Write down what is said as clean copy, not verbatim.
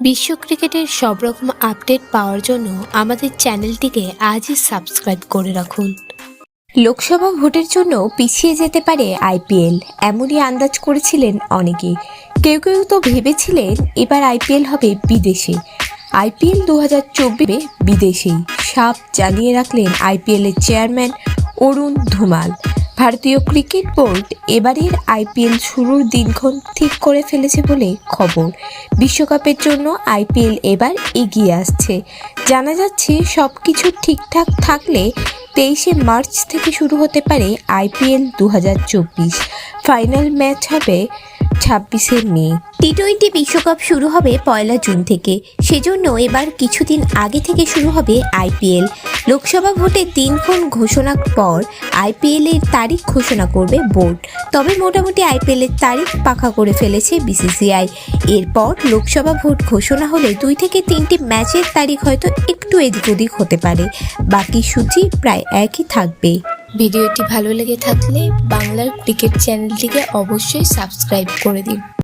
বিশ্ব ক্রিকেটের সব রকম আপডেট পাওয়ার জন্য আমাদের চ্যানেলটিকে আজই সাবস্ক্রাইব করে রাখুন। লোকসভা ভোটের জন্য পিছিয়ে যেতে পারে আইপিএল, এমনই আন্দাজ করেছিলেন অনেকেই। কেউ কেউ তো ভেবেছিলেন এবার আইপিএল হবে বিদেশে। আইপিএল 2024 বিদেশেই সাফ জানিয়ে রাখলেন আইপিএলের চেয়ারম্যান অরুণ ধুমাল। ভারতীয় ক্রিকেট বোর্ড এবারের আইপিএল শুরুর দিনক্ষণ ঠিক করে ফেলেছে বলে খবর। বিশ্বকাপের জন্য আইপিএল এবার এগিয়ে আসছে। জানা যাচ্ছে সব কিছু ঠিকঠাক থাকলে 23শে মার্চ থেকে শুরু হতে পারে আইপিএল 2024। ফাইনাল ম্যাচ হবে 26শে মে। টি-20 বিশ্বকাপ শুরু হবে 1 জুন থেকে, সেজন্য এবার কিছুদিন আগে থেকে শুরু হবে আইপিএল। লোকসভা ভোটের দিনক্ষণ ঘোষণার পর আইপিএলের তারিখ ঘোষণা করবে বোর্ড। তবে মোটামুটি আইপিএলের তারিখ পাকা করে ফেলেছে বিসিসিআই। এরপর লোকসভা ভোট ঘোষণা হলে 2 থেকে 3টি ম্যাচের তারিখ হয়তো একটু এদিক ওদিক হতে পারে, বাকি সূচি প্রায় একই থাকবে। ভিডিওটি ভালো লেগে থাকলে বাংলার ক্রিকেট চ্যানেলটিকে অবশ্যই সাবস্ক্রাইব করে দিন।